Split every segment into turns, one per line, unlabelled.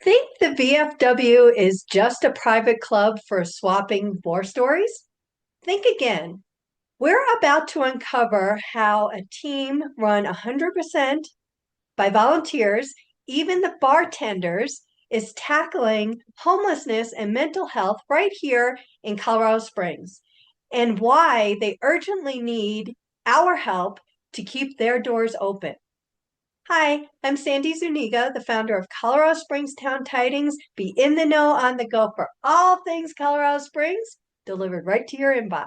Think the VFW is just a private club for swapping war stories? Think again. We're about to uncover how a team run 100% by volunteers, even the bartenders, is tackling homelessness and mental health right here in Colorado Springs, and why they urgently need our help to keep their doors open. Hi, I'm Sandy Zuniga, the founder of Colorado Springs Town Tidings. Be in the know on the go for all things Colorado Springs, delivered right to your inbox.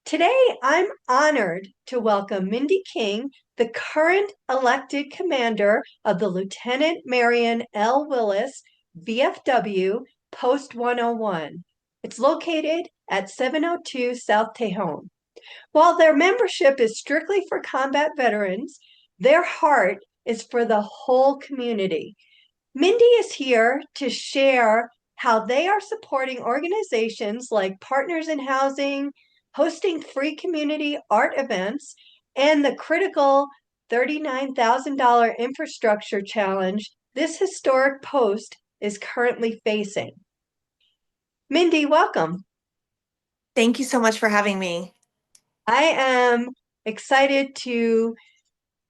Today, I'm honored to welcome Mindy King, the current elected commander of the Lieutenant Marion L. Willis VFW Post 101. It's located at 702 South Tejon. While their membership is strictly for combat veterans, their heart is for the whole community. Mindy is here to share how they are supporting organizations like Partners in Housing, hosting free community art events, and the critical $39,000 infrastructure challenge this historic post is currently facing. Mindy, welcome.
Thank you so much for having me.
I am excited to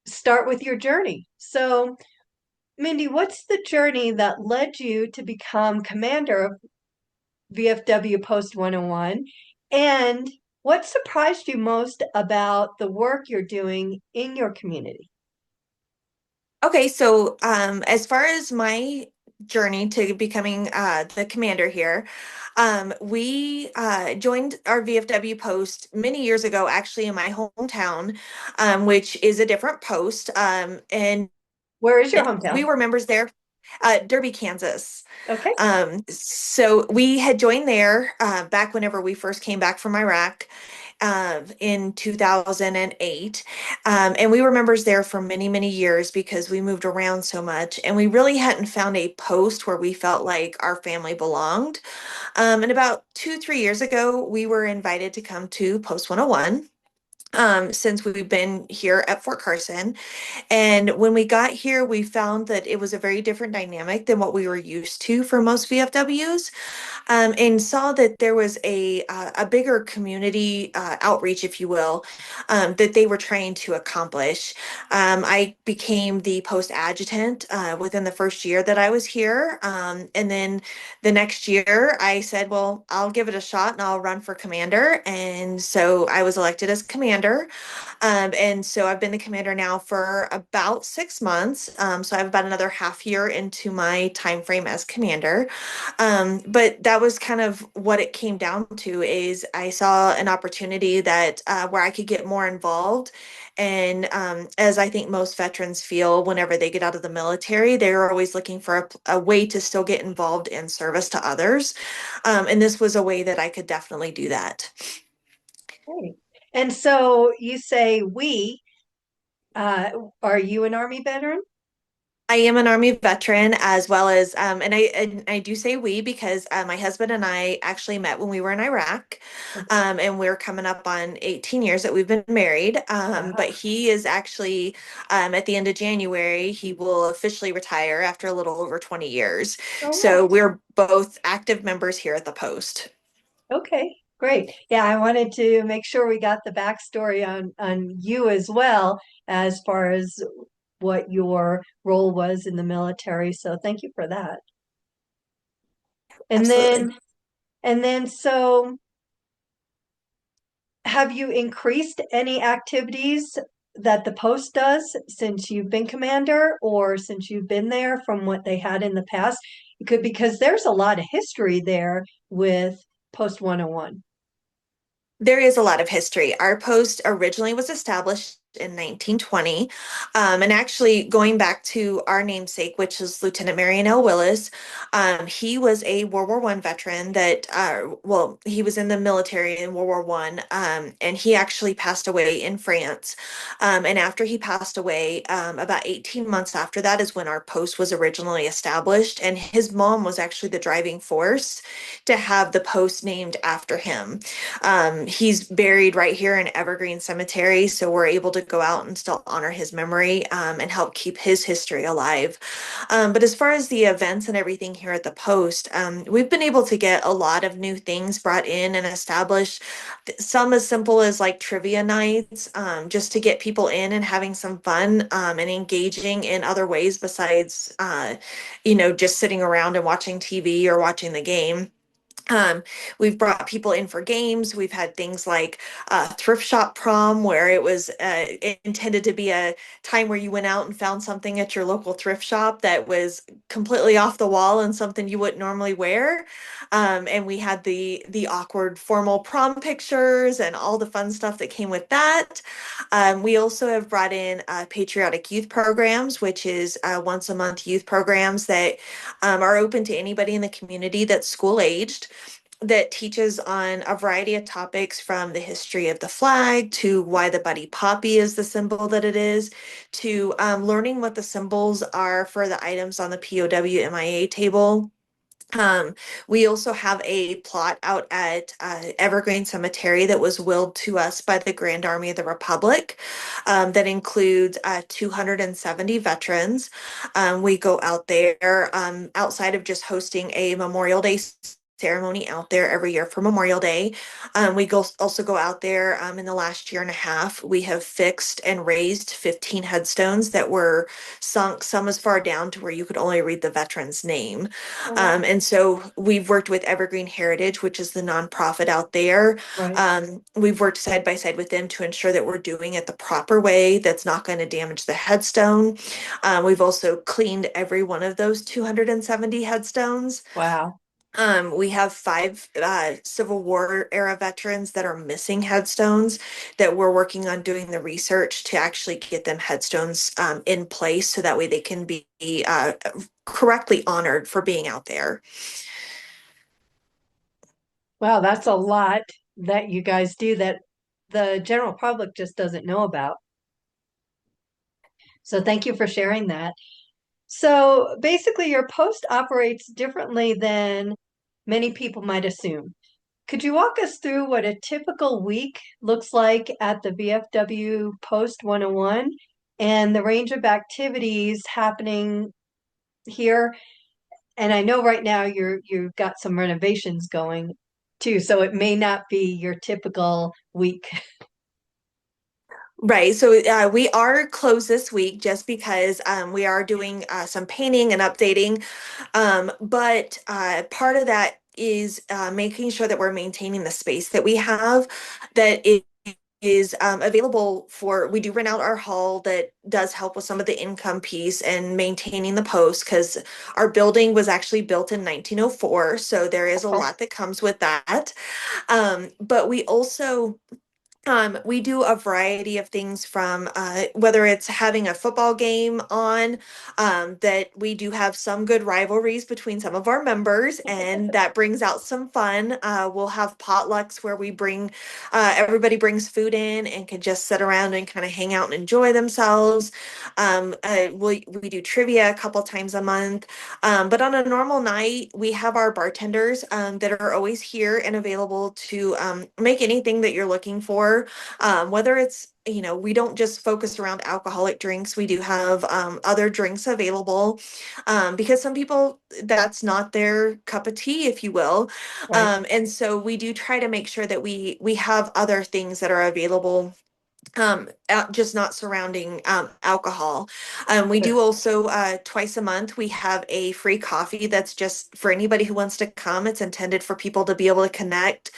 start with your journey. So, Mindy, what's the journey that led you to become commander of VFW Post 101? And what surprised you most about the work you're doing in your community?
Okay, so as far as my journey to becoming the commander here, we joined our VFW post many years ago, actually in my hometown, which is a different post, and
Where is your
we
hometown?
were members there, Derby, Kansas.
Okay.
So we had joined there back whenever we first came back from Iraq in 2008. And we were members there for many, many years because we moved around so much. And we really hadn't found a post where we felt like our family belonged. And about 2, 3 years ago, we were invited to come to Post 101. Since we've been here at Fort Carson. And when we got here, we found that it was a very different dynamic than what we were used to for most VFWs, and saw that there was a bigger community outreach, if you will, that they were trying to accomplish. I became the post adjutant within the first year that I was here, and then the next year I said, "Well, I'll give it a shot and I'll run for commander." And so I was elected as commander. And so I've been the commander now for about 6 months. So I have about another half year into my time frame as commander. But that was kind of what it came down to is I saw an opportunity that where I could get more involved. And as I think most veterans feel whenever they get out of the military, they're always looking for a way to still get involved in service to others. And this was a way that I could definitely do that.
Great. And so you say uh, are you an Army veteran?
I am an Army veteran as well as, and I do say we because my husband and I actually met when we were in Iraq, and we're coming up on 18 years that we've been married. But
Wow.
he is actually, at the end of January, he will officially retire after a little over 20 years.
Oh,
So we're both active members here at the post.
okay, great. Yeah, I wanted to make sure we got the backstory on you as well as far as what your role was in the military. So thank you for that. And
Absolutely.
then and then so have you increased any activities that the post does since you've been commander or since you've been there from what they had in the past? It could because there's a lot of history there with Post 101.
There is a lot of history. Our post originally was established in 1920. And actually, going back to our namesake, which is Lieutenant Marion L. Willis, he was a World War I veteran that, well, he was in the military in World War I, and he actually passed away in France. And after he passed away, about 18 months after that is when our post was originally established. And his mom was actually the driving force to have the post named after him. He's buried right here in Evergreen Cemetery, so we're able to to go out and still honor his memory and help keep his history alive. But as far as the events and everything here at the Post, we've been able to get a lot of new things brought in and established. Some as simple as like trivia nights, just to get people in and having some fun and engaging in other ways besides, just sitting around and watching TV or watching the game. Um, we've brought people in for games. We've had things like thrift shop prom, where it was intended to be a time where you went out and found something at your local thrift shop that was completely off the wall and something you wouldn't normally wear. And we had the awkward formal prom pictures and all the fun stuff that came with that. We also have brought in patriotic youth programs, which is once a month youth programs that are open to anybody in the community that's school aged, that teaches on a variety of topics from the history of the flag to why the buddy poppy is the symbol that it is, to learning what the symbols are for the items on the POW MIA table. Um, we also have a plot out at Evergreen Cemetery that was willed to us by the Grand Army of the Republic, that includes 270 veterans. We go out there outside of just hosting a Memorial Day ceremony out there every year for Memorial Day. Also go out there in the last year and a half. We have fixed and raised 15 headstones that were sunk, some as far down to where you could only read the veteran's name.
Oh, wow.
And so we've worked with Evergreen Heritage, which is the nonprofit out there.
Right.
We've worked side by side with them to ensure that we're doing it the proper way that's not going to damage the headstone. We've also cleaned every one of those 270 headstones.
Wow.
We have five Civil War era veterans that are missing headstones that we're working on doing the research to actually get them headstones in place so that way they can be correctly honored for being out there.
Wow, that's a lot that you guys do that the general public just doesn't know about. So thank you for sharing that. So basically, your post operates differently than many people might assume. Could you walk us through what a typical week looks like at the VFW Post 101 and the range of activities happening here? And I know right now you've got some renovations going too, so it may not be your typical week.
Right. So we are closed this week just because we are doing some painting and updating. But part of that is making sure that we're maintaining the space that we have, that it is available for, we do rent out our hall that does help with some of the income piece and maintaining the post, because our building was actually built in 1904. So there is a lot that comes with that. But we do a variety of things from whether it's having a football game on, that we do have some good rivalries between some of our members, and that brings out some fun. We'll have potlucks where everybody brings food in and can just sit around and kind of hang out and enjoy themselves. We do trivia a couple times a month. But on a normal night, we have our bartenders that are always here and available to make anything that you're looking for. Whether it's, we don't just focus around alcoholic drinks. We do have other drinks available, because some people, that's not their cup of tea, if you will.
Right.
And so we do try to make sure that we have other things that are available, just not surrounding alcohol. We do also twice a month we have a free coffee that's just for anybody who wants to come. It's intended for people to be able to connect,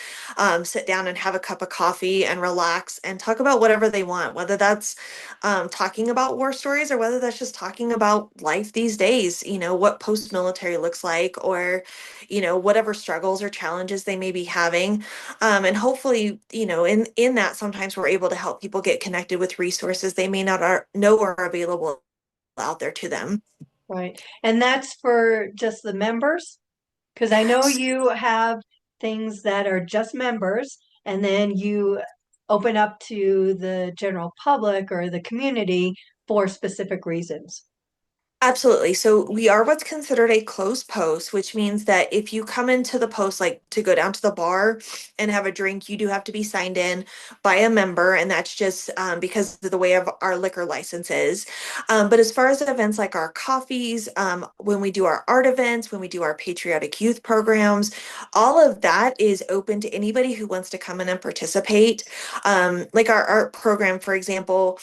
sit down and have a cup of coffee and relax and talk about whatever they want, whether that's talking about war stories or whether that's just talking about life these days, what post-military looks like, or whatever struggles or challenges they may be having. And hopefully, in that, sometimes we're able to help people get connected with resources they may not know are available out there to them.
Right. And that's for just the members? Because I know you have things that are just members, and then you open up to the general public or the community for specific reasons.
Absolutely. So we are what's considered a closed post, which means that if you come into the post, like to go down to the bar and have a drink, you do have to be signed in by a member, and that's just because of the way of our liquor licenses. But as far as events like our coffees, when we do our art events, when we do our patriotic youth programs, all of that is open to anybody who wants to come in and participate. Like our art program, for example.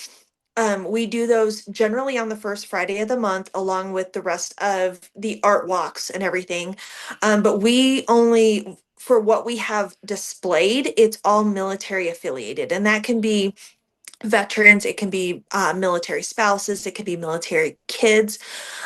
We do those generally on the first Friday of the month, along with the rest of the art walks and everything. But we only, for what we have displayed, it's all military affiliated, and that can be veterans, it can be military spouses, it can be military kids.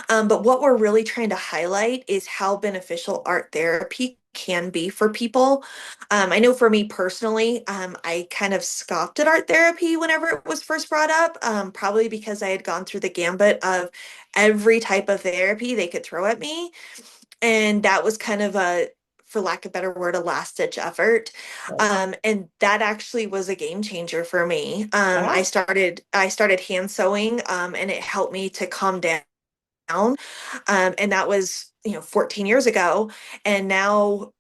But what we're really trying to highlight is how beneficial art therapy can be for people. I know for me personally, I kind of scoffed at art therapy whenever it was first brought up, probably because I had gone through the gambit of every type of therapy they could throw at me. And that was kind of a, for lack of a better word, a last ditch effort.
Right.
And that actually was a game changer for me.
Wow.
I started hand sewing, and it helped me to calm down. And that was, 14 years ago. And now,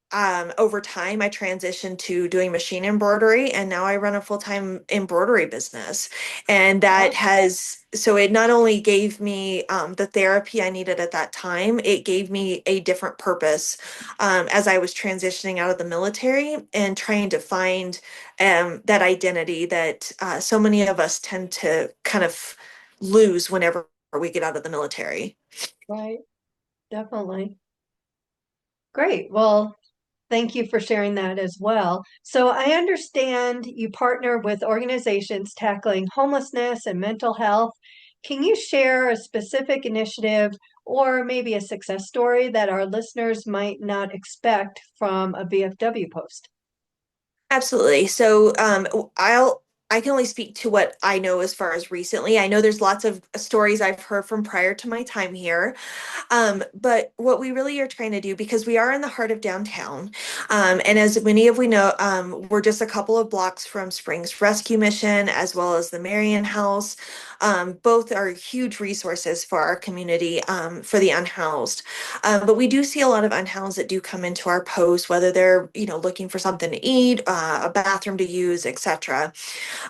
over time, I transitioned to doing machine embroidery, and now I run a full-time embroidery business. And that
Wow.
has, so it not only gave me the therapy I needed at that time, it gave me a different purpose as I was transitioning out of the military and trying to find that identity that so many of us tend to kind of lose whenever we get out of the military.
Right. Definitely. Great. Well, thank you for sharing that as well. So I understand you partner with organizations tackling homelessness and mental health. Can you share a specific initiative or maybe a success story that our listeners might not expect from a VFW post?
Absolutely. So, I can only speak to what I know as far as recently. I know there's lots of stories I've heard from prior to my time here. But what we really are trying to do, because we are in the heart of downtown, and as many of we know, we're just a couple of blocks from Springs Rescue Mission as well as the Marion House. Both are huge resources for our community, for the unhoused. But we do see a lot of unhoused that do come into our post, whether they're, looking for something to eat, a bathroom to use, etc.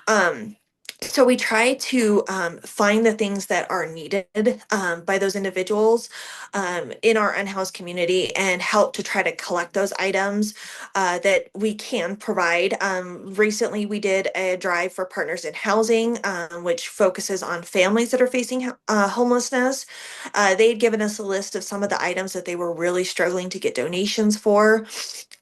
Um, so we try to find the things that are needed by those individuals in our unhoused community and help to try to collect those items that we can provide. Recently, we did a drive for Partners in Housing, which focuses on families that are facing homelessness. They had given us a list of some of the items that they were really struggling to get donations for.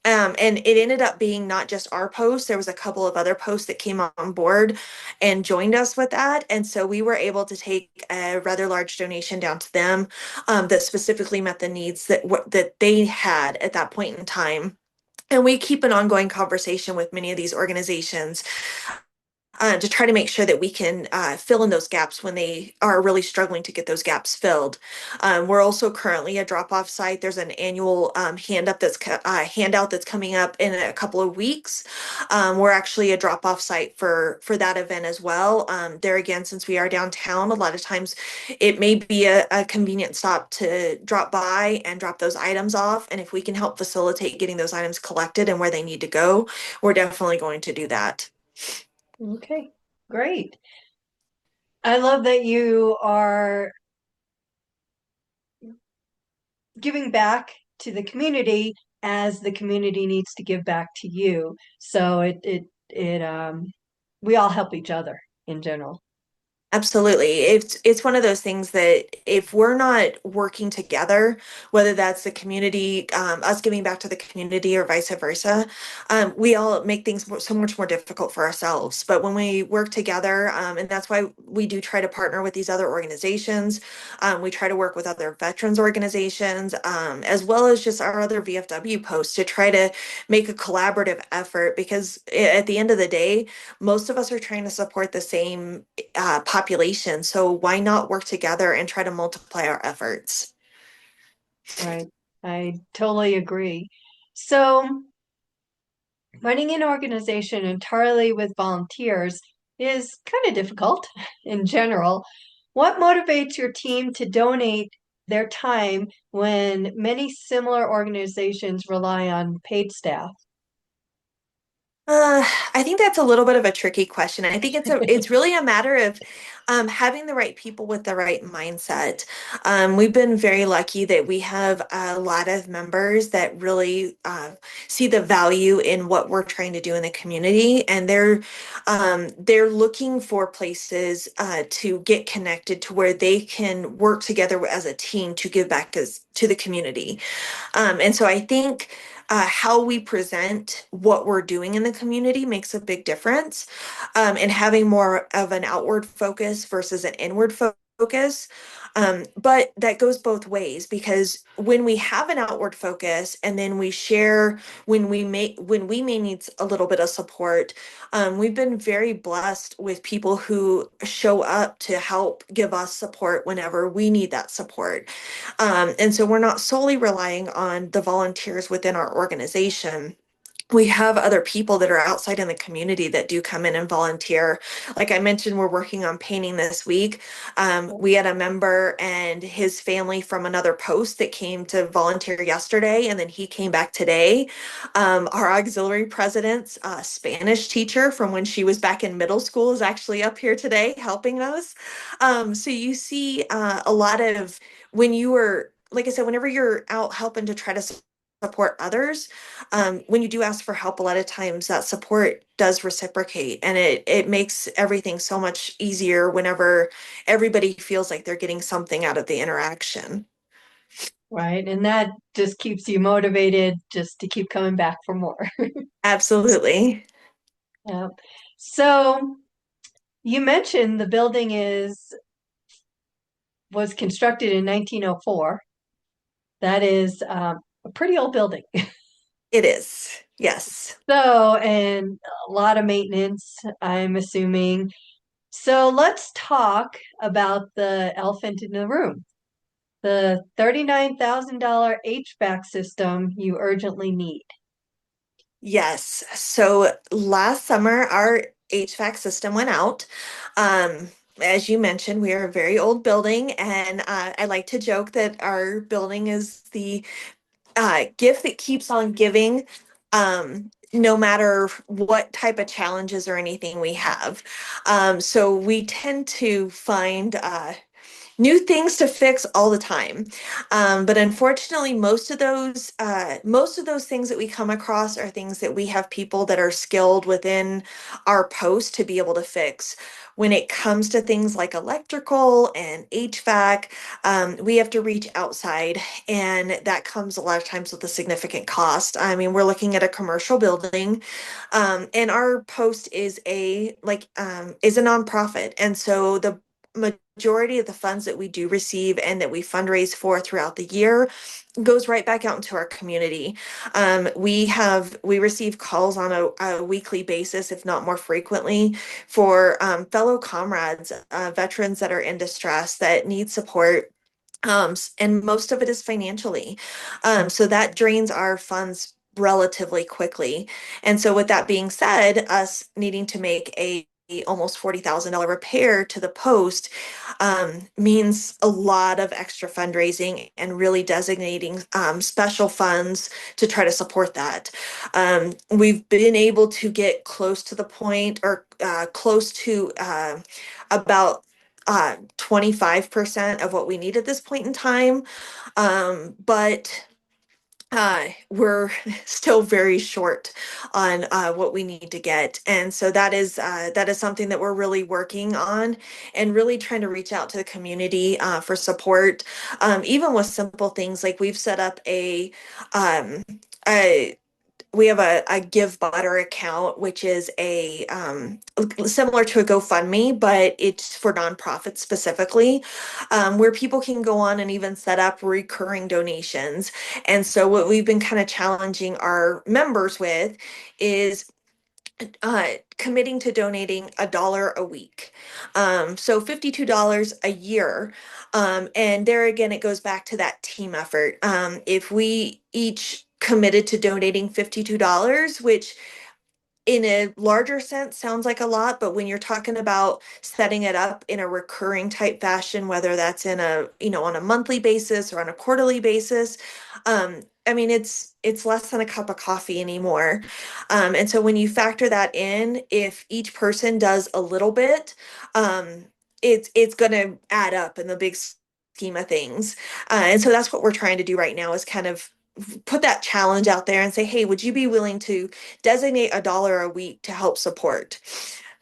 And it ended up being not just our post, there was a couple of other posts that came on board and joined us with that. And so we were able to take a rather large donation down to them that specifically met the needs that they had at that point in time. And we keep an ongoing conversation with many of these organizations to try to make sure that we can fill in those gaps when they are really struggling to get those gaps filled. We're also currently a drop-off site. There's an annual handout that's coming up in a couple of weeks. We're actually a drop-off site for that event as well. There again, since we are downtown, a lot of times it may be a convenient stop to drop by and drop those items off. And if we can help facilitate getting those items collected and where they need to go, we're definitely going to do that.
Okay, great. I love that you are giving back to the community as the community needs to give back to you. So we all help each other in general.
Absolutely. It's one of those things that if we're not working together, whether that's the community, us giving back to the community or vice versa, we all make things so much more difficult for ourselves. But when we work together, and that's why we do try to partner with these other organizations, we try to work with other veterans organizations, as well as just our other VFW posts to try to make a collaborative effort because at the end of the day, most of us are trying to support the same population. So why not work together and try to multiply our efforts?
Right. I totally agree. So running an organization entirely with volunteers is kind of difficult in general. What motivates your team to donate their time when many similar organizations rely on paid staff?
I think that's a little bit of a tricky question. I think it's really a matter of having the right people with the right mindset. We've been very lucky that we have a lot of members that really see the value in what we're trying to do in the community, and they're looking for places to get connected to where they can work together as a team to give back to the community. And so I think how we present what we're doing in the community makes a big difference. And having more of an outward focus versus an inward focus. But that goes both ways because when we have an outward focus and then we share when we may need a little bit of support, we've been very blessed with people who show up to help give us support whenever we need that support. And so we're not solely relying on the volunteers within our organization. We have other people that are outside in the community that do come in and volunteer. Like I mentioned, we're working on painting this week. We had a member and his family from another post that came to volunteer yesterday, and then he came back today. Our auxiliary president's Spanish teacher from when she was back in middle school is actually up here today helping us. So you see a lot of when you are, like I said, whenever you're out helping to try to support others, when you do ask for help, a lot of times that support does reciprocate, and it makes everything so much easier whenever everybody feels like they're getting something out of the interaction.
Right. And that just keeps you motivated just to keep coming back for more.
Absolutely.
Yeah. So you mentioned the building is was constructed in 1904. That is a pretty old building.
It is. Yes.
So, and a lot of maintenance, I'm assuming. So let's talk about the elephant in the room, the $39,000 HVAC system you urgently need.
Yes. So last summer, our HVAC system went out. As you mentioned, we are a very old building, and I like to joke that our building is the gift that keeps on giving, no matter what type of challenges or anything we have. So we tend to find new things to fix all the time. But unfortunately, most of those things that we come across are things that we have people that are skilled within our post to be able to fix. When it comes to things like electrical and HVAC, we have to reach outside, and that comes a lot of times with a significant cost. I mean, we're looking at a commercial building, and our post is a nonprofit, and so the majority of the funds that we do receive and that we fundraise for throughout the year goes right back out into our community. We receive calls on a weekly basis, if not more frequently, for fellow comrades, veterans that are in distress that need support. And most of it is financially. So that drains our funds relatively quickly. And so with that being said, us needing to make a almost $40,000 repair to the post means a lot of extra fundraising and really designating special funds to try to support that. We've been able to get close to the point or close to about 25% of what we need at this point in time. But we're still very short on what we need to get. And so that is something that we're really working on and really trying to reach out to the community for support. Even with simple things like we've set up um, a we have a Give Butter account, which is a similar to a GoFundMe, but it's for nonprofits specifically, where people can go on and even set up recurring donations. And so, what we've been kind of challenging our members with is committing to donating $1 a week. So $52 a year. And there again, it goes back to that team effort. If we each committed to donating $52, which in a larger sense sounds like a lot, but when you're talking about setting it up in a recurring type fashion, whether that's in a, on a monthly basis or on a quarterly basis, I mean, it's less than a cup of coffee anymore. And so when you factor that in, if each person does a little bit, um, it's going to add up in the big scheme of things. And so that's what we're trying to do right now is kind of put that challenge out there and say, hey, would you be willing to designate $1 a week to help support?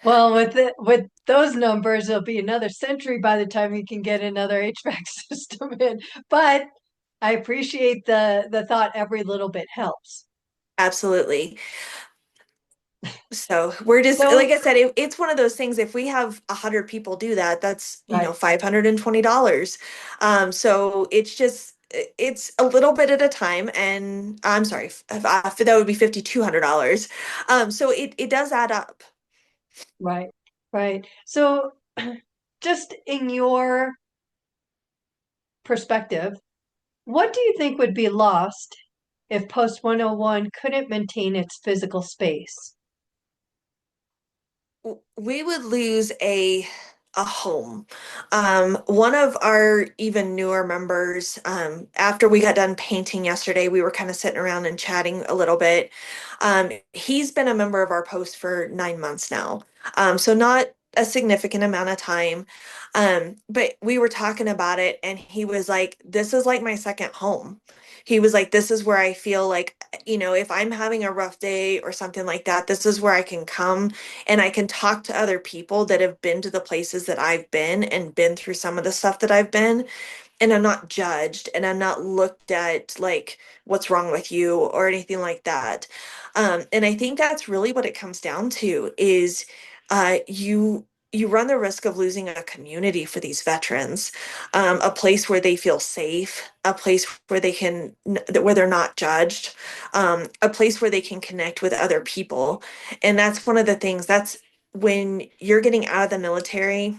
Well, with those numbers, it'll be another century by the time you can get another HVAC system in. But I appreciate the thought every little bit helps.
Absolutely. So we're just, like
So,
I said, it's one of those things. If we have 100 people do that, that's,
right,
$520. So it's just, it's a little bit at a time. And I'm sorry, that would be $5,200. So it does add up.
right, right. So, just in your perspective, what do you think would be lost if Post 101 couldn't maintain its physical space?
We would lose a home. One of our even newer members, after we got done painting yesterday, we were kind of sitting around and chatting a little bit. He's been a member of our post for 9 months now. So not a significant amount of time. But we were talking about it and he was like, this is like my second home. He was like, this is where I feel like, if I'm having a rough day or something like that, this is where I can come and I can talk to other people that have been to the places that I've been and been through some of the stuff that I've been, and I'm not judged and I'm not looked at like what's wrong with you or anything like that. And I think that's really what it comes down to is you run the risk of losing a community for these veterans, a place where they feel safe, a place where where they're not judged, a place where they can connect with other people. And that's one of the things that's when you're getting out of the military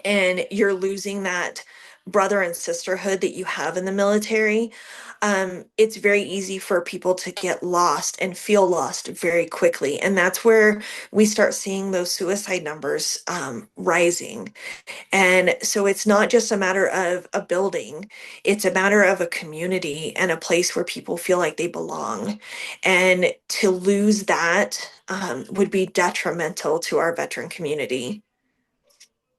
and you're losing that brother and sisterhood that you have in the military, it's very easy for people to get lost and feel lost very quickly. And that's where we start seeing those suicide numbers rising. And so it's not just a matter of a building, it's a matter of a community and a place where people feel like they belong. And to lose that would be detrimental to our veteran community.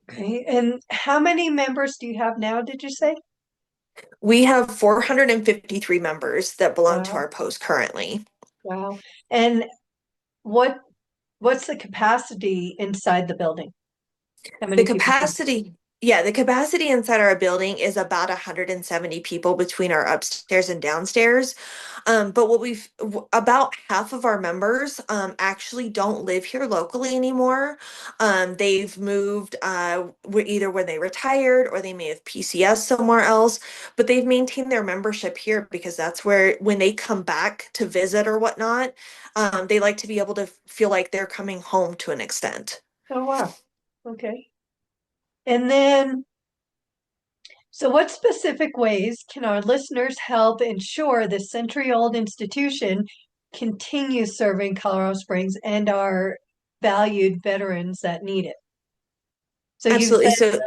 Okay. And how many members do you have now, did you say?
We have 453 members that belong to
Wow.
our post currently.
Wow. And what what's the capacity inside the building? How
The
many people can?
capacity, yeah, the capacity inside our building is about 170 people between our upstairs and downstairs. But about half of our members actually don't live here locally anymore. They've moved either when they retired or they may have PCS somewhere else, but they've maintained their membership here because that's where when they come back to visit or whatnot, they like to be able to feel like they're coming home to an extent.
Oh, wow. Okay. And then, so what specific ways can our listeners help ensure this century-old institution continues serving Colorado Springs and our valued veterans that need it? So you've
Absolutely.
said
So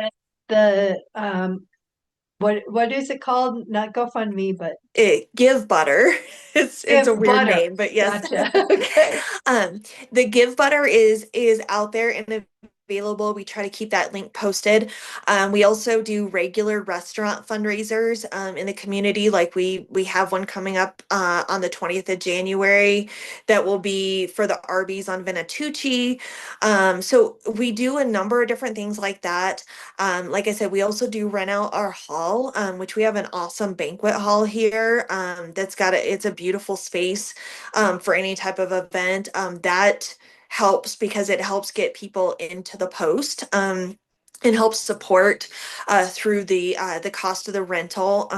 that the what is it called? Not GoFundMe, but
Give Butter. It's
Give
a weird
Butter.
name, but yes.
Gotcha. Okay.
Um, the Give Butter is out there and available. We try to keep that link posted. We also do regular restaurant fundraisers in the community. Like we have one coming up on the 20th of January that will be for the Arby's on Venatucci. So we do a number of different things like that. Like I said, we also do rent out our hall, which we have an awesome banquet hall here. It's a beautiful space for any type of event. That helps because it helps get people into the post. And helps support through the cost of the rental.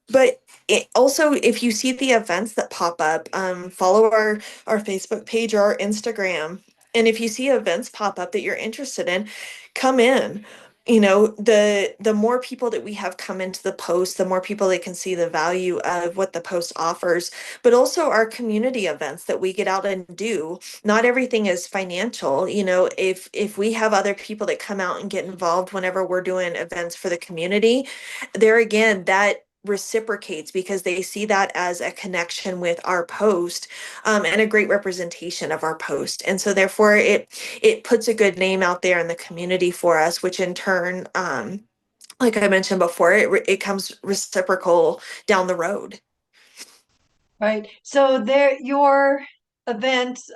But it also, if you see the events that pop up, follow our Facebook page or our Instagram. And if you see events pop up that you're interested in, come in. The more people that we have come into the post, the more people that can see the value of what the post offers, but also our community events that we get out and do. Not everything is financial. If we have other people that come out and get involved whenever we're doing events for the community, there again, that reciprocates because they see that as a connection with our post, and a great representation of our post. And so therefore it puts a good name out there in the community for us, which in turn, like I mentioned before, it comes reciprocal down the road.
Right. So there, your events,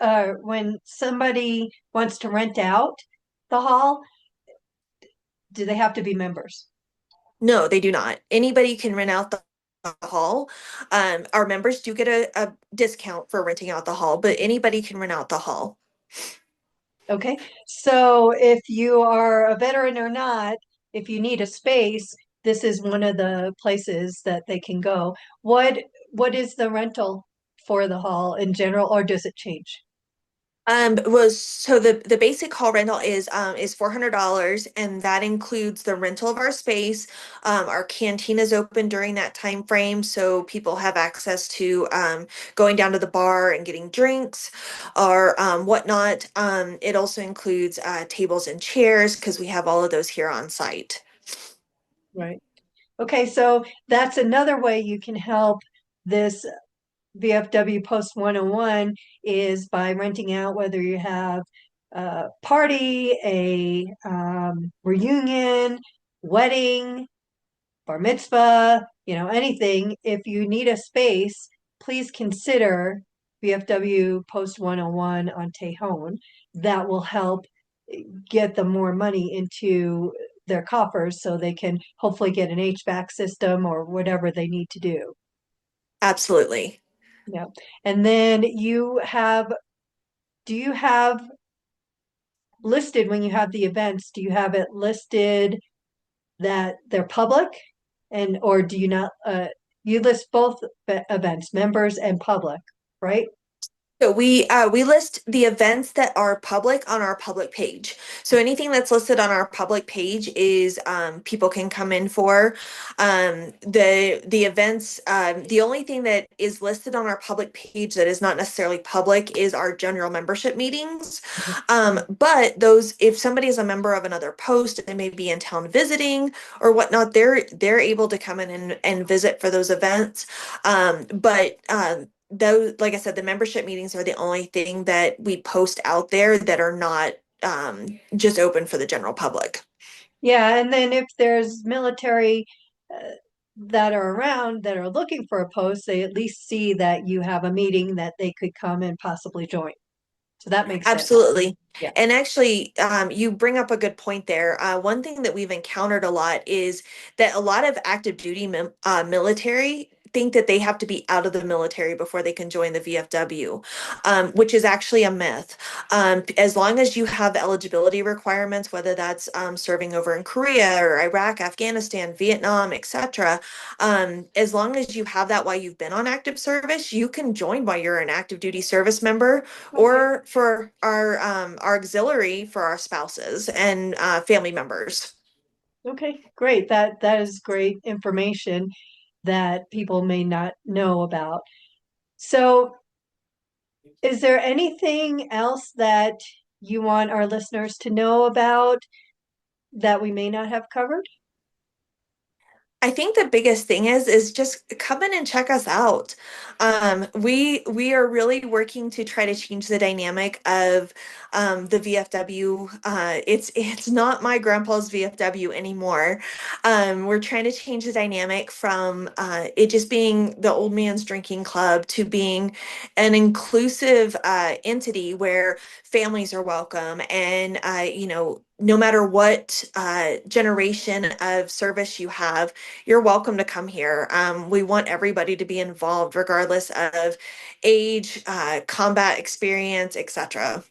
when somebody wants to rent out the hall, do they have to be members?
No, they do not. Anybody can rent out the hall. Our members do get a discount for renting out the hall, but anybody can rent out the hall.
Okay. So if you are a veteran or not, if you need a space, this is one of the places that they can go. What is the rental for the hall in general, or does it change?
Was so the basic hall rental is $400, and that includes the rental of our space. Our canteen is open during that time frame, so people have access to going down to the bar and getting drinks or whatnot. It also includes tables and chairs because we have all of those here on site.
Right. Okay, so that's another way you can help this VFW Post 101 is by renting out whether you have a party, a reunion, wedding, bar mitzvah, anything. If you need a space, please consider VFW Post 101 on Tejon. That will help get them more money into their coffers so they can hopefully get an HVAC system or whatever they need to do.
Absolutely.
Yeah. And then do you have listed when you have the events, do you have it listed that they're public and or do you not you list both events, members and public, right?
So we list the events that are public on our public page. So anything that's listed on our public page is people can come in for. The events. The only thing that is listed on our public page that is not necessarily public is our general membership meetings. But those, if somebody is a member of another post and they may be in town visiting or whatnot, they're able to come in and visit for those events. But those, like I said, the membership meetings are the only thing that we post out there that are not just open for the general public.
Yeah, and then if there's military uh, that are around that are looking for a post, they at least see that you have a meeting that they could come and possibly join. So that makes sense.
Absolutely.
Yeah.
And actually, you bring up a good point there. One thing that we've encountered a lot is that a lot of active duty military think that they have to be out of the military before they can join the VFW, which is actually a myth. As long as you have eligibility requirements, whether that's serving over in Korea or Iraq, Afghanistan, Vietnam, etc., as long as you have that while you've been on active service, you can join while you're an active duty service member
Okay.
or for our auxiliary for our spouses and family members.
Okay, great. That is great information that people may not know about. So, is there anything else that you want our listeners to know about that we may not have covered?
I think the biggest thing is just come in and check us out. We are really working to try to change the dynamic of the VFW. It's not my grandpa's VFW anymore. We're trying to change the dynamic from it just being the old man's drinking club to being an inclusive entity where families are welcome and no matter what generation of service you have, you're welcome to come here. We want everybody to be involved, regardless of age, combat experience, etc.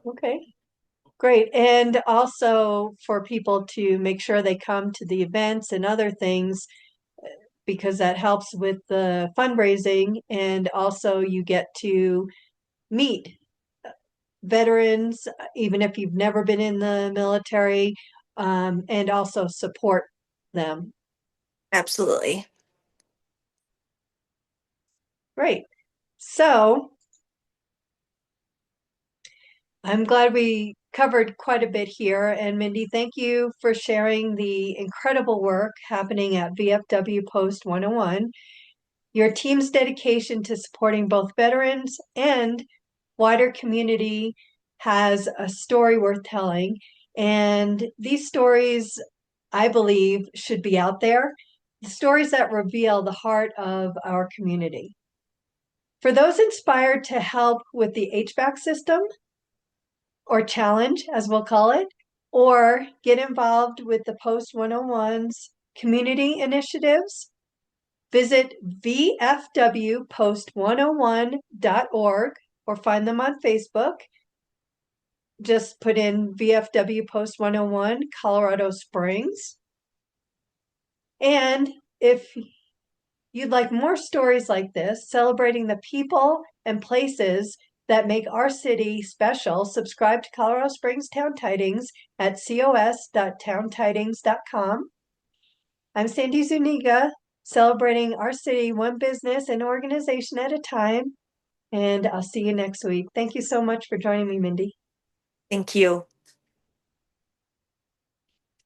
Okay, great. And also for people to make sure they come to the events and other things because that helps with the fundraising and also you get to meet veterans, even if you've never been in the military, and also support them.
Absolutely.
Right. So I'm glad we covered quite a bit here. And Mindy, thank you for sharing the incredible work happening at VFW Post 101. Your team's dedication to supporting both veterans and wider community has a story worth telling. And these stories, I believe, should be out there. The stories that reveal the heart of our community. For those inspired to help with the HVAC system, or challenge, as we'll call it, or get involved with the Post 101's community initiatives, visit vfwpost101.org or find them on Facebook. Just put in VFW Post 101 Colorado Springs. And if you'd like more stories like this, celebrating the people and places that make our city special, subscribe to Colorado Springs Town Tidings at cos.towntidings.com. I'm Sandy Zuniga, celebrating our city one business and organization at a time, and I'll see you next week. Thank you so much for joining me, Mindy.
Thank you.